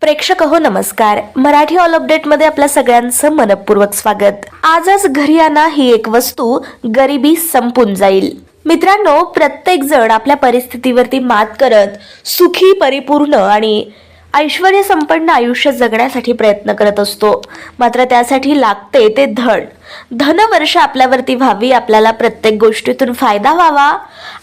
प्रेक्षक हो नमस्कार. मराठी ऑल अपडेट मध्ये आपल्या सगळ्यांचं मनपूर्वक स्वागत. आजच घरी आणा ही एक वस्तू गरिबी संपून जाईल. मित्रांनो, प्रत्येक जण आपल्या परिस्थितीवरती मात करत सुखी, परिपूर्ण आणि ऐश्वर्य संपन्न आयुष्य जगण्यासाठी प्रयत्न करत असतो. मात्र त्यासाठी लागते ते धनवर्ष आपल्यावरती व्हावी, आपल्याला प्रत्येक गोष्टीतून फायदा व्हावा,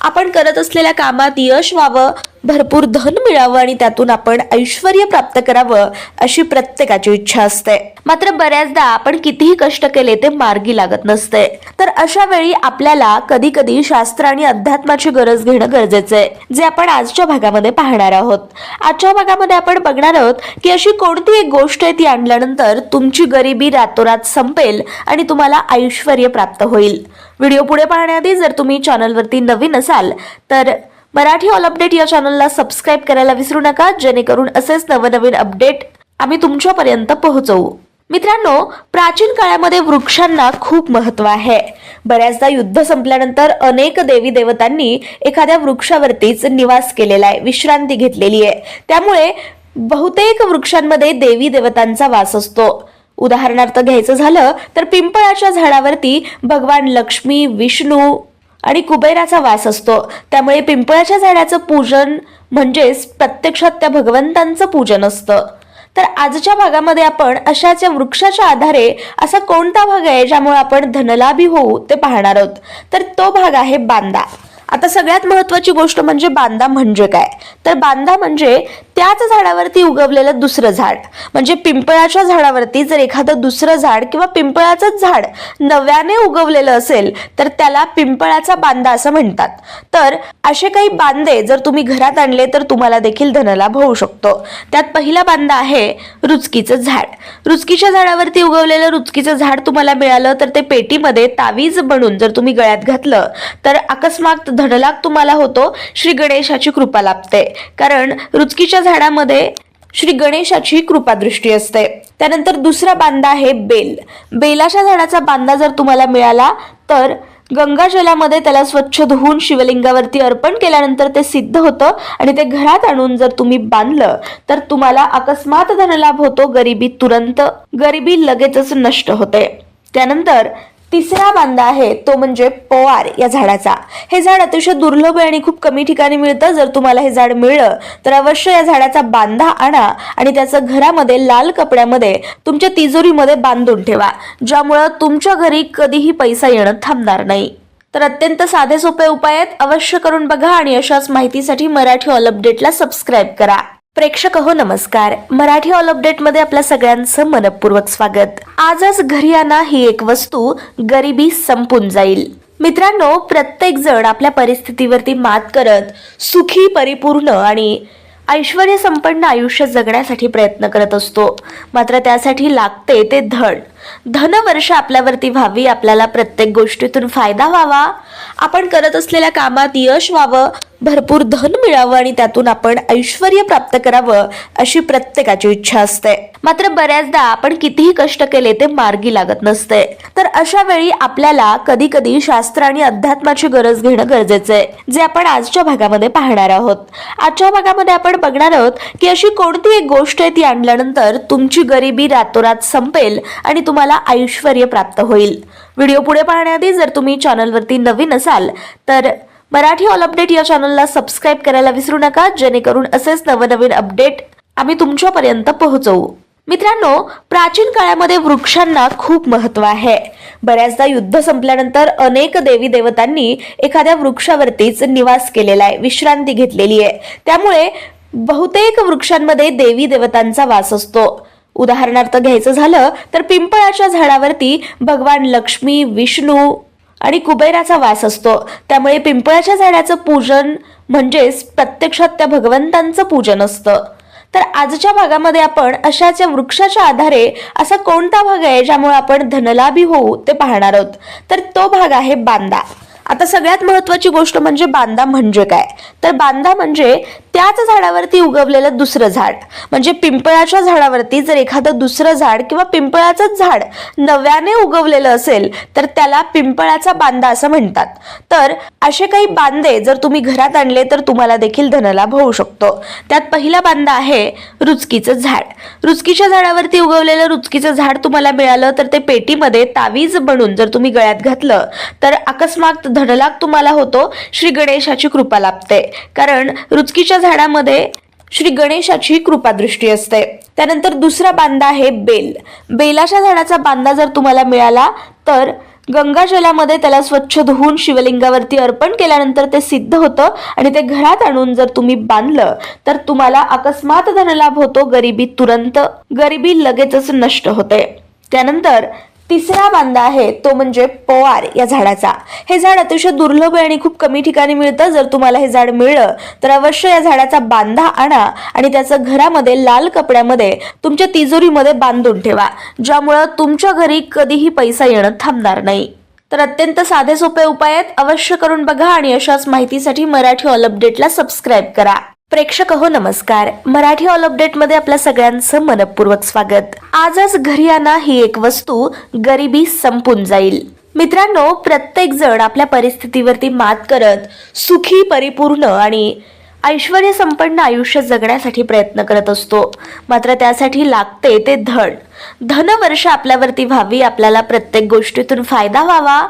आपण करत असलेल्या कामात यश व्हावं, भरपूर धन मिळावं आणि त्यातून आपण ऐश्वर्य प्राप्त करावं अशी प्रत्येकाची इच्छा असते. मात्र बऱ्याचदा आपण कितीही कष्ट केले ते मार्गी लागत नसते. तर अशा वेळी आपल्याला कधी कधी शास्त्र आणि अध्यात्माची गरज घेणं गरजेचं आहे, जे आपण आजच्या भागामध्ये पाहणार आहोत. आजच्या भागामध्ये आपण बघणार आहोत की अशी कोणती एक गोष्ट आहे ती आणल्यानंतर तुमची गरिबी रातोरात संपेल आणि तुम्हाला ऐश्वर्य प्राप्त होईल. व्हिडिओ पुढे पाहण्याआधी जर तुम्ही चॅनलवरती नवीन असाल तर मराठी ऑल अपडेट या चॅनलला सबस्क्राईब करायला विसरू नका, जेणेकरून असेच नवनवीन अपडेट आम्ही तुमच्यापर्यंत पोहोचवू. मित्रांनो, प्राचीन काळामध्ये वृक्षांना खूप महत्त्व आहे. बऱ्याचदा युद्ध संपल्यानंतर अनेक देवी देवतांनी एखाद्या वृक्षावरतीच निवास केलेला आहे, विश्रांती घेतलेली आहे. त्यामुळे बहुतेक वृक्षांमध्ये देवी देवतांचा वास असतो. उदाहरणार्थ घ्यायचं झालं तर पिंपळाच्या झाडावरती भगवान लक्ष्मी, विष्णू आणि कुबेराचा वास असतो. त्यामुळे पिंपळाच्या झाडाचं पूजन म्हणजेच प्रत्यक्षात त्या भगवंतांचं पूजन असतं. तर आजच्या भागामध्ये आपण अशाच्या वृक्षाच्या आधारे असा कोणता भाग आहे ज्यामुळे आपण धनलाभी होऊ ते पाहणार आहोत. तर तो भाग आहे बांदा. आता सगळ्यात महत्वाची गोष्ट म्हणजे बांदा म्हणजे काय, तर बांदा म्हणजे त्याच झाडावरती उगवलेलं दुसरं झाड. म्हणजे पिंपळाच्या झाडावरती जर एखादं दुसरं झाड किंवा पिंपळाचं झाड नव्याने उगवलेलं असेल तर त्याला पिंपळाचा बांदा असं म्हणतात. तर असे काही बांदे जर तुम्ही घरात आणले तर तुम्हाला देखील धनलाभ होऊ शकतो. त्यात पहिला बांदा आहे रुचकीचं झाड. रुचकीच्या झाडावरती उगवलेलं रुचकीचं झाड तुम्हाला मिळालं तर ते पेटीमध्ये तावीज बनवून जर तुम्ही गळ्यात घातलं तर अकस्मात धनलाभ तुम्हाला होतो. श्री गणेशाची कृपा लाभते, कारण रुचकीच्या झाडामध्ये श्री गणेशाची कृपा दृष्टी असते. त्यानंतर दुसरा बांदा आहे बेल. बेलाच्या झाडाचा बांदा जर तुम्हाला मिळाला तर गंगाजलामध्ये त्याला स्वच्छ धुवून शिवलिंगावरती अर्पण केल्यानंतर ते सिद्ध होतं आणि ते घरात आणून जर तुम्ही बांधलं तर तुम्हाला अकस्मात धनलाभ होतो. गरिबी लगेचच नष्ट होते. त्यानंतर तिसरा बांदा आहे तो म्हणजे पोवार या झाडाचा. हे झाड अतिशय दुर्लभ आहे आणि खूप कमी ठिकाणी मिळतं. जर तुम्हाला हे झाड मिळलं तर अवश्य या झाडाचा बांधा आणा आणि त्याचं घरामध्ये लाल कपड्यामध्ये तुमच्या तिजोरीमध्ये बांधून ठेवा, ज्यामुळं तुमच्या घरी कधीही पैसा येणं थांबणार नाही. तर अत्यंत साधे सोपे उपाय आहेत, अवश्य करून बघा आणि अशाच माहितीसाठी मराठी ऑल अपडेटला सबस्क्राईब करा. प्रेक्षक हो नमस्कार. मराठी ऑल अपडेट मध्ये आपल्या सगळ्यांचं मनपूर्वक स्वागत. आजच घरी आणा ही एक वस्तू गरिबी संपून जाईल. मित्रांनो, प्रत्येक जण आपल्या परिस्थितीवरती मात करत सुखी, परिपूर्ण आणि ऐश्वर्य संपन्न आयुष्य जगण्यासाठी प्रयत्न करत असतो. मात्र त्यासाठी लागते ते धनवर्ष आपल्यावरती व्हावी, आपल्याला प्रत्येक गोष्टीतून फायदा व्हावा, आपण करत असलेल्या कामात यश व्हावं, भरपूर धन मिळावं आणि त्यातून आपण ऐश्वर्य प्राप्त करावं अशी प्रत्येकाची इच्छा असते. मात्र बऱ्याचदा आपण कितीही कष्ट केले ते मार्गी लागत नसते. तर अशा वेळी आपल्याला कधी कधी शास्त्र आणि अध्यात्माची गरज घेणं गरजेचं आहे, जे आपण आजच्या भागामध्ये पाहणार आहोत. आजच्या भागामध्ये आपण बघणार आहोत की अशी कोणती एक गोष्ट आहे ती आणल्यानंतर तुमची गरिबी रातोरात संपेल आणि तुम्हाला ऐश्वर्य प्राप्त होईल. व्हिडिओ पुढे पाहण्याआधी जर तुम्ही चॅनलवरती नवीन असाल तर मराठी ऑल अपडेट या चॅनलला सबस्क्राईब करायला विसरू नका, जेणेकरून असेच नवनवीन अपडेट आम्ही तुमच्यापर्यंत पोहोचवू. मित्रांनो, प्राचीन काळामध्ये वृक्षांना खूप महत्त्व आहे. बऱ्याचदा युद्ध संपल्यानंतर अनेक देवी देवतांनी एखाद्या वृक्षावरतीच निवास केलेला आहे, विश्रांती घेतलेली आहे. त्यामुळे बहुतेक वृक्षांमध्ये देवी देवतांचा वास असतो. उदाहरणार्थ घ्यायचं झालं तर पिंपळाच्या झाडावरती भगवान लक्ष्मी, विष्णू आणि कुबेराचा वास असतो. त्यामुळे पिंपळाच्या झाडाचं पूजन म्हणजेच प्रत्यक्षात त्या भगवंतांचं पूजन असतं. तर आजच्या भागामध्ये आपण अशाच्या वृक्षाच्या आधारे असा कोणता भाग आहे ज्यामुळे आपण धनलाभी होऊ ते पाहणार आहोत. तर तो भाग आहे बांदा. आता सगळ्यात महत्वाची गोष्ट म्हणजे बांदा म्हणजे काय, तर बांदा म्हणजे त्याच झाडावरती उगवलेलं दुसरं झाड म्हणजे पिंपळाच्या झाडावरती जर एखादं दुसरं झाड किंवा पिंपळाचं झाड नव्याने उगवलेलं असेल तर त्याला पिंपळाचा बांधा असं म्हणतात. तर असे काही बांधे जर तुम्ही घरात आणले तर तुम्हाला देखील धनलाभ होऊ शकतो. त्यात पहिला बांधा आहे रुचकीचं झाड. रुचकीच्या झाडावरती उगवलेलं रुचकीचं झाड तुम्हाला मिळालं तर ते पेटीमध्ये तावीज बनून जर तुम्ही गळ्यात घातलं तर अकस्मात धनलाभ तुम्हाला होतो. श्री गणेशाची कृपा लाभते, कारण रुचकीच्या झाडामध्ये श्री गणेशाची कृपादृष्टी असते. त्यानंतर दुसरा बांधा आहे बेल. बेलाच्या झाडाचा बांधा जर तुम्हाला मिळाला तर गंगाजलामध्ये त्याला स्वच्छ धुवून शिवलिंगावरती अर्पण केल्यानंतर ते सिद्ध होतं आणि ते घरात आणून जर तुम्ही बांधलं तर तुम्हाला अकस्मात धनलाभ होतो. गरिबी लगेचच नष्ट होते. त्यानंतर तिसरा बांधा आहे तो म्हणजे पोवार या झाडाचा. हे झाड अतिशय दुर्लभ आहे आणि खूप कमी ठिकाणी मिळतं. जर तुम्हाला हे झाड मिळलं तर अवश्य या झाडाचा बांधा आणा आणि त्याचं घरामध्ये लाल कपड्यामध्ये तुमच्या तिजोरीमध्ये बांधून ठेवा, ज्यामुळं तुमच्या घरी कधीही पैसा येणं थांबणार नाही. तर अत्यंत साधे सोपे उपाय आहेत, अवश्य करून बघा आणि अशाच माहितीसाठी मराठी ऑल अपडेटला सबस्क्राईब करा. प्रेक्षक हो नमस्कार. मराठी ऑल अपडेट मध्ये आपल्या सगळ्यांचं मनपूर्वक स्वागत. आजच घरी आणा ही एक वस्तू गरिबी संपून जाईल. मित्रांनो, प्रत्येक जण आपल्या परिस्थितीवरती मात करत सुखी, परिपूर्ण आणि ऐश्वर्य संपन्न आयुष्य जगण्यासाठी प्रयत्न करत असतो. मात्र त्यासाठी लागते ते धनवर्ष आपल्यावरती व्हावी, आपल्याला प्रत्येक गोष्टीतून फायदा व्हावा,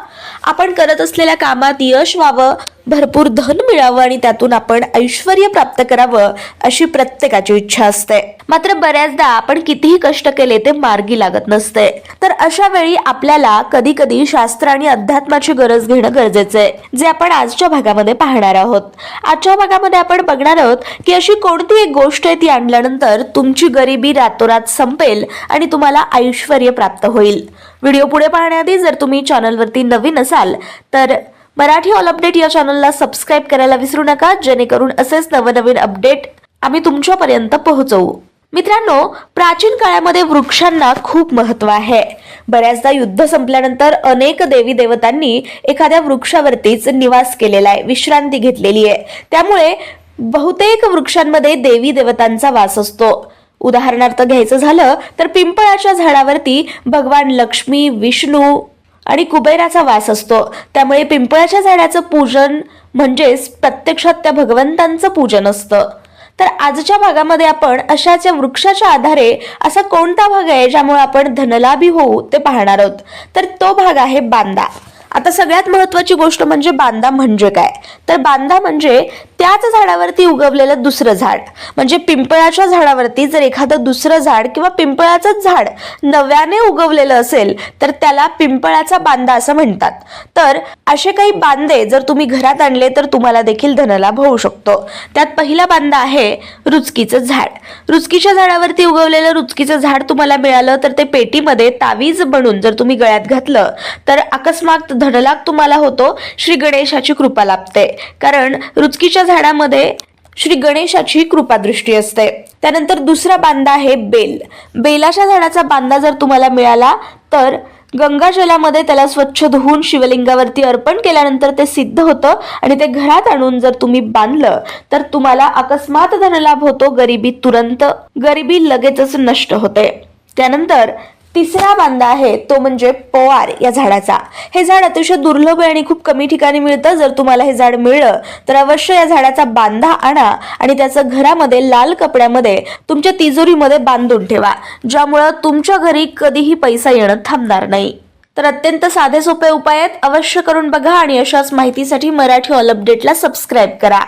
आपण करत असलेल्या कामात यश व्हावं, भरपूर धन मिळावं आणि त्यातून आपण ऐश्वर्य प्राप्त करावं अशी प्रत्येकाची इच्छा असते. मात्र बऱ्याचदा आपण कितीही कष्ट केले ते मार्गी लागत नसते. तर अशा वेळी आपल्याला कधी कधी शास्त्र आणि अध्यात्माची गरज घेणं गरजेचं आहे, जे आपण आजच्या भागामध्ये पाहणार आहोत. आजच्या भागामध्ये आपण बघणार आहोत की अशी कोणती एक गोष्ट आहे ती आणल्यानंतर तुमची गरिबी रातोरात संपेल आणि तुम्हाला ऐश्वर्य प्राप्त होईल. व्हिडिओ पुढे पाहण्याआधी जर तुम्ही चॅनलवरती नवीन असाल तर मराठी ऑल अपडेट या चॅनलला सबस्क्राईब करायला विसरू नका, जेणेकरून असेच नवनवीन अपडेट आम्ही तुमच्यापर्यंत पोहोचवू. मित्रांनो, प्राचीन काळामध्ये वृक्षांना खूप महत्व आहे. बऱ्याचदा युद्ध संपल्यानंतर अनेक देवी देवतांनी एखाद्या वृक्षावरतीच निवास केलेला आहे, विश्रांती घेतलेली आहे. त्यामुळे बहुतेक वृक्षांमध्ये देवी देवतांचा वास असतो. उदाहरणार्थ घ्यायचं झालं तर पिंपळाच्या झाडावरती भगवान लक्ष्मी, विष्णू आणि कुबेराचा वास असतो. त्यामुळे पिंपळाच्या झाडाचं पूजन म्हणजेच प्रत्यक्षात त्या भगवंतांचं पूजन असतं. तर आजच्या भागामध्ये आपण अशाच वृक्षाच्या आधारे असा कोणता भाग आहे ज्यामुळे आपण धनलाभी होऊ ते पाहणार आहोत. तर तो भाग आहे बांधा. आता सगळ्यात महत्वाची गोष्ट म्हणजे बांधा म्हणजे काय. तर बांधा म्हणजे त्याच झाडावरती उगवलेलं दुसरं झाड म्हणजे पिंपळाच्या झाडावरती जर एखादं दुसरं झाड किंवा पिंपळाचं झाड नव्याने उगवलेलं असेल तर त्याला पिंपळाचा बांधा असं म्हणतात. तर असे काही बांधे जर तुम्ही घरात आणले तर तुम्हाला देखील धनलाभ होऊ शकतो. त्यात पहिला बांधा आहे रुचकीचं झाड. रुचकीच्या झाडावरती उगवलेलं रुचकीचं झाड तुम्हाला मिळालं तर ते पेटीमध्ये तावीज बनून जर तुम्ही गळ्यात घातलं तर अकस्मात धनलाभ तुम्हाला होतो. श्री गणेशाची कृपा लाभते, कारण रुचकीच्या झाडामध्ये श्री गणेशाची कृपादृष्टी असते. त्यानंतर दुसरा बांधा आहे बेल. बेलाच्या झाडाचा बांधा जर तुम्हाला मिळाला तर गंगाजलामध्ये त्याला स्वच्छ धुवून शिवलिंगावरती अर्पण केल्यानंतर ते सिद्ध होतं आणि ते घरात आणून जर तुम्ही बांधलं तर तुम्हाला अकस्मात धनलाभ होतो. गरिबी लगेचच नष्ट होते. त्यानंतर तिसरा बांधा आहे तो म्हणजे पोवार या झाडाचा. हे झाड अतिशय दुर्लभ आहे आणि खूप कमी ठिकाणी मिळतं. जर तुम्हाला हे झाड मिळलं तर अवश्य या झाडाचा बांधा आणा आणि त्याचं घरामध्ये लाल कपड्यामध्ये तुमच्या तिजोरीमध्ये बांधून ठेवा, ज्यामुळं तुमच्या घरी कधीही पैसा येणं थांबणार नाही. तर अत्यंत साधे सोपे उपाय आहेत, अवश्य करून बघा आणि अशाच माहितीसाठी मराठी ऑल अपडेटला सबस्क्राईब करा.